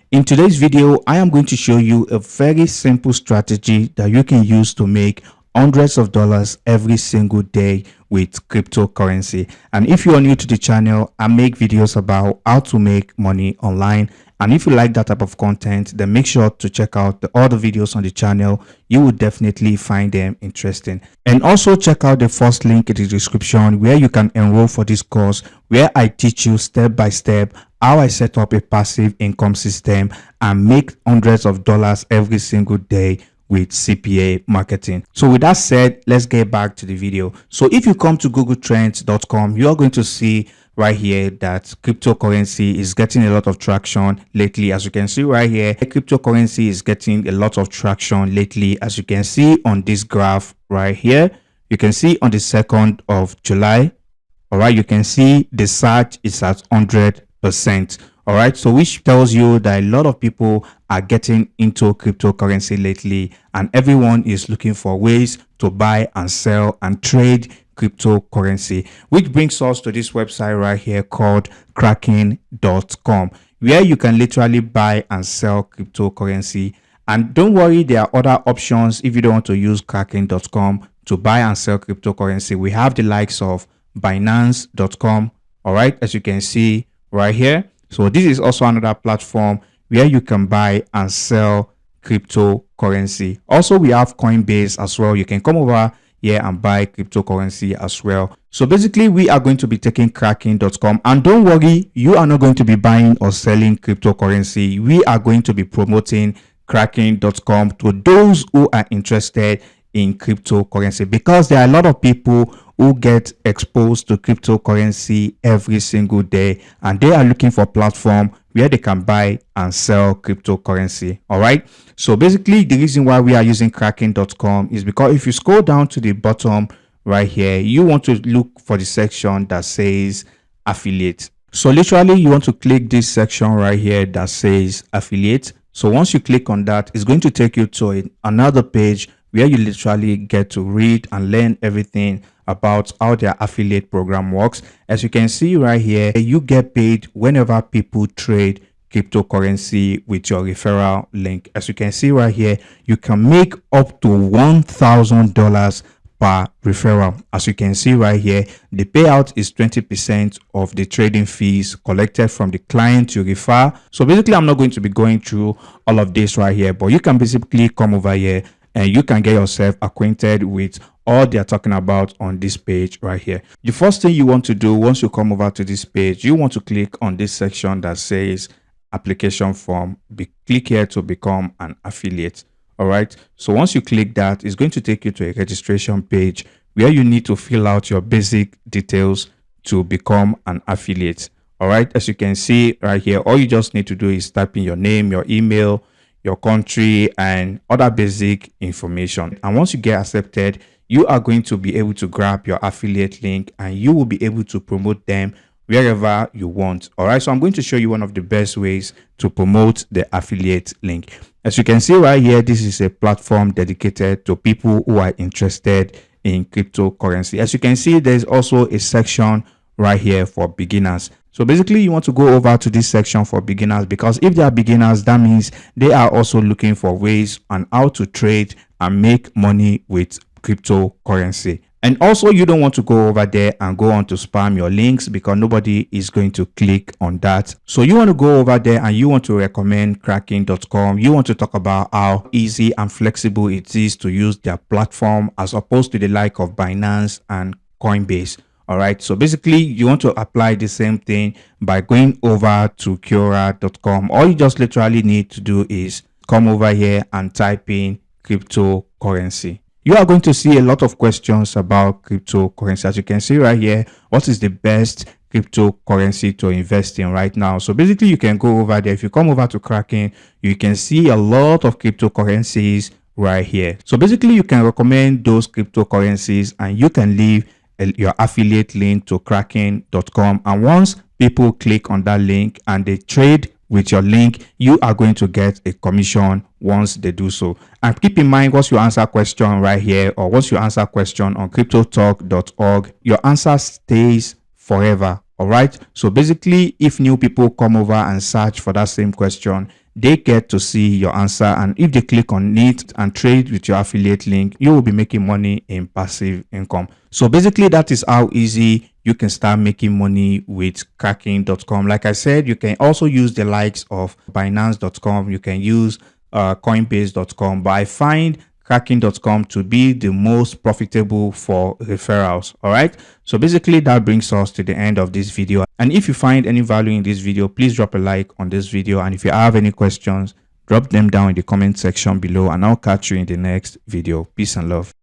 In today's video, I am going to show you a very simple strategy that you can use to make hundreds of dollars every single day with cryptocurrency. And if you are new to the channel, I make videos about how to make money online. And if you like that type of content, then make sure to check out the other videos on the channel. You will definitely find them interesting. And also check out the first link in the description where you can enroll for this course, where I teach you step by step how I set up a passive income system and make hundreds of dollars every single day with CPA marketing. So with that said, let's get back to the video. So if you come to googletrends.com, you are going to see right here that cryptocurrency is getting a lot of traction lately. As you can see right here, cryptocurrency is getting a lot of traction lately. As you can see on this graph right here, you can see on the 2nd of July, all right, you can see the surge is at 100%. All right, so which tells you that a lot of people are getting into cryptocurrency lately, and everyone is looking for ways to buy and sell and trade cryptocurrency, which brings us to this website right here called Kraken.com, where you can literally buy and sell cryptocurrency. And don't worry, there are other options if you don't want to use Kraken.com to buy and sell cryptocurrency. We have the likes of Binance.com, all right, as you can see right here. So this is also another platform where you can buy and sell cryptocurrency. Also, we have Coinbase as well. You can come over here and buy cryptocurrency as well. So basically, we are going to be taking Kraken.com, and don't worry, you are not going to be buying or selling cryptocurrency. We are going to be promoting Kraken.com to those who are interested in cryptocurrency, because there are a lot of people who get exposed to cryptocurrency every single day, and they are looking for a platform where they can buy and sell cryptocurrency. All right, so basically the reason why we are using Kraken.com is because if you scroll down to the bottom right here, you want to look for the section that says affiliate. So literally you want to click this section right here that says affiliate. So once you click on that, it's going to take you to another page where you literally get to read and learn everything about how their affiliate program works. As you can see right here, you get paid whenever people trade cryptocurrency with your referral link. As you can see right here, you can make up to $1,000 per referral. As you can see right here, the payout is 20% of the trading fees collected from the client you refer. So basically, I'm not going to be going through all of this right here, but you can basically come over here and you can get yourself acquainted with all they are talking about on this page right here. The first thing you want to do once you come over to this page, you want to click on this section that says application form. Click here to become an affiliate. All right, so once you click that, it's going to take you to a registration page where you need to fill out your basic details to become an affiliate. All right, as you can see right here, all you just need to do is type in your name, your email, your country, and other basic information. And once you get accepted, you are going to be able to grab your affiliate link and you will be able to promote them wherever you want. All right, so I'm going to show you one of the best ways to promote the affiliate link. As you can see right here, this is a platform dedicated to people who are interested in cryptocurrency. As you can see, there's also a section right here for beginners. So basically, you want to go over to this section for beginners, because if they are beginners, that means they are also looking for ways on how to trade and make money with cryptocurrency. And also, you don't want to go over there and go on to spam your links, because nobody is going to click on that. So you want to go over there and you want to recommend Kraken.com. You want to talk about how easy and flexible it is to use their platform as opposed to the like of Binance and Coinbase. All right, so basically you want to apply the same thing by going over to Quora.com. All you just literally need to do is come over here and type in cryptocurrency. You are going to see a lot of questions about cryptocurrency. As you can see right here, what is the best cryptocurrency to invest in right now? So basically you can go over there. If you come over to Kraken, you can see a lot of cryptocurrencies right here. So basically you can recommend those cryptocurrencies and you can leave your affiliate link to Kraken.com. And once people click on that link and they trade with your link, you are going to get a commission once they do so. And keep in mind, once you answer a question right here, or once you answer a question on cryptotalk.org, your answer stays forever. All right, so basically if new people come over and search for that same question, they get to see your answer, and if they click on it and trade with your affiliate link, you will be making money in passive income. So basically that is how easy you can start making money with Kraken.com. Like I said, you can also use the likes of Binance.com, you can use Coinbase.com, but I find Kraken.com to be the most profitable for referrals. All right, so basically that brings us to the end of this video, and if you find any value in this video, please drop a like on this video, and if you have any questions, drop them down in the comment section below, and I'll catch you in the next video. Peace and love.